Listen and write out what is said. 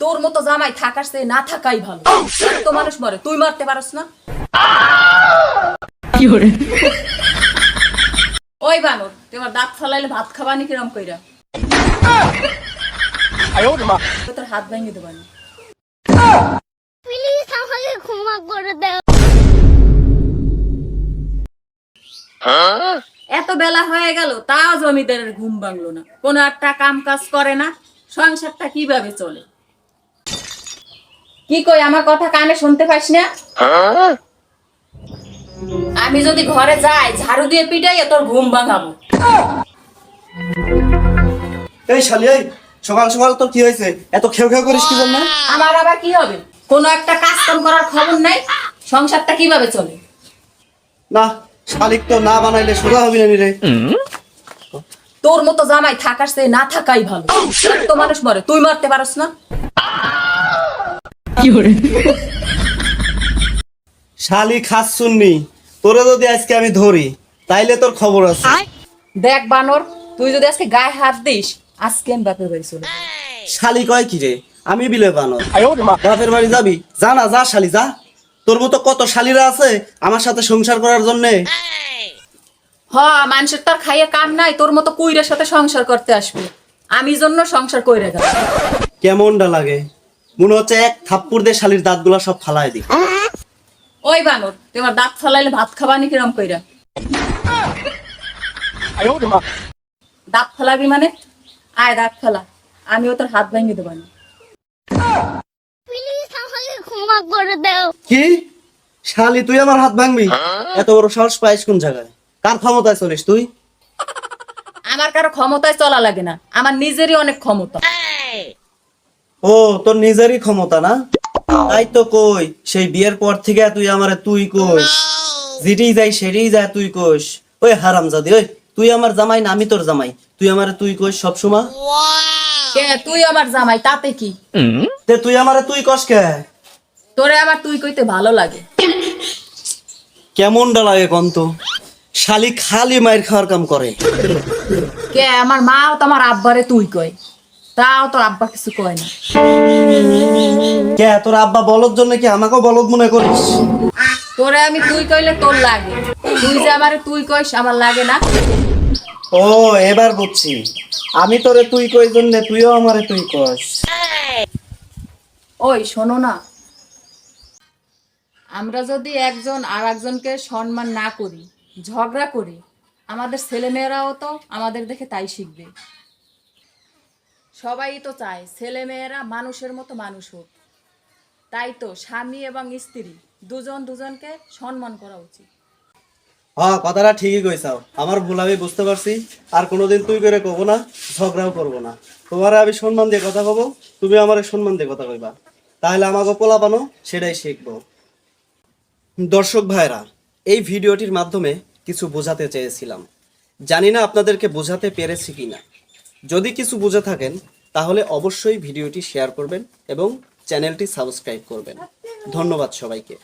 তোর মতো জামাই থাকার চেয়ে না থাকাই ভালো। তো মানুষ মরে, তুই মারতে পারস না? ওই বানর, তোমার দাঁত ফালাইলে ভাত খাবানি কিরম কইরা? তোর হাত ভেঙে দেবানি। প্লিজ আমাকে ক্ষমা করে দাও। এত বেলা হয়ে গেল তাও জমিদারের ঘুম ভাঙলো না, কোনো একটা কাম কাজ করে না, সংসারটা কিভাবে চলে? কি কই, আমার কথা কানে শুনতে পাস না? আমি যদি ঘরে যাই ঝাড়ু দিয়ে পিটাই তোর ঘুম ভাঙাবো। এই শালি, এই সকাল সকাল তোর কি হয়েছে? এত খেউ খেউ করিস কি জন্য? আমার আবার কি হবে? কোনো একটা কাজ কাম করার খবর নাই, সংসারটা কিভাবে চলে? না, শালিক তো না বানাইলে সোজা হবি না রে। তোর মতো জামাই থাকার চেয়ে না থাকাই ভালো। তো মানুষ মরে, তুই মারতে পারস না? শালি খাস শুননি, তোরে যদি আজকে আমি ধরি তাইলে তোর খবর আছে। দেখ বানর, তুই যদি আজকে গায়ে হাত দিস, আজকে আমি বাপের বাড়ি চলে যাবো। শালি কয় কি রে? আমি বিলে বানর, বাপের বাড়ি যাবি? যা না, যা শালি যা। তোর মতো কত শালিরা আছে আমার সাথে সংসার করার জন্যে। মানুষের তো আর খাইয়ে কাম নাই, তোর মতো কুইরের সাথে সংসার করতে আসবে। আমি জন্য সংসার কইরে গেল। কেমনটা লাগে? মনে হচ্ছে এক থাপ্পড় দিয়ে শালির দাঁতগুলা সব ফালাই দি। ওই বানর, তোমার দাঁত ফালাইলে ভাত খাবানি কিরম কইরা? দাঁত ফালাবি মানে? আয় দাঁত ফালা, আমিও তোর হাত ভেঙে দেবানি। প্লিজ আমাকে ক্ষমা করে দাও। কি শালি, তুই আমার হাত ভাঙবি? এত বড় সাহস পাইস কোন জায়গায়? কার ক্ষমতায় চলিস তুই? আমার কারো ক্ষমতায় চলা লাগে না, আমার নিজেরই অনেক ক্ষমতা। ও, তোর নিজেরই ক্ষমতা না? তাই তো কই, সেই বিয়ের পর থেকে তুই আমারে তুই কইস, যেটি যাই সেটি যায় তুই কইস। ওই হারামজাদি, ওই তুই আমার জামাই না আমি তোর জামাই, তুই আমারে তুই কইস সবসময়। কে তুই আমার জামাই, তাতে কি? তে তুই আমারে তুই কস কে? তোরে আমার তুই কইতে ভালো লাগে। কেমনটা লাগে কন্ত? শালি খালি মায়ের খাওয়ার কাম করে। কে আমার মাও তো আমার আব্বারে তুই কয়, তাও তোর আব্বা কিছু কয় না। কে তোর আব্বা বলদ জন্য কি আমাকেও বলদ মনে করিস? তোরে আমি তুই কইলে তোর লাগে, তুই যে আমারে তুই কইস আমার লাগে না। ও, এবার বুঝছি। আমি তোরে তুই কই জন্য তুইও আমারে তুই কস। ওই শোনো না, আমরা যদি একজন আর একজনকে সম্মান না করি, ঝগড়া করি, আমাদের ছেলেমেয়েরাও তো আমাদের দেখে তাই শিখবে। সবাই তো চায় ছেলেমেয়েরা মানুষের মতো মানুষ হোক। তাই তো স্বামী এবং স্ত্রী দুজন দুজনকে সম্মান করা উচিত। হ্যাঁ, কথাটা ঠিকই কইছাও। আমার ভুল আমি বুঝতে পারছি। আর কোনোদিন তুই করে কব না, ঝগড়াও করবো না। তোমারে আমি সম্মান দিয়ে কথা কব, তুমি আমারে সম্মান দিয়ে কথা কইবা। তাহলে আমাকে পোলাপানো সেটাই শিখবো। দর্শক ভাইরা, এই ভিডিওটির মাধ্যমে কিছু বোঝাতে চেয়েছিলাম। জানি না আপনাদেরকে বোঝাতে পেরেছি কিনা। যদি কিছু বুঝে থাকেন তাহলে অবশ্যই ভিডিওটি শেয়ার করবেন এবং চ্যানেলটি সাবস্ক্রাইব করবেন। ধন্যবাদ সবাইকে।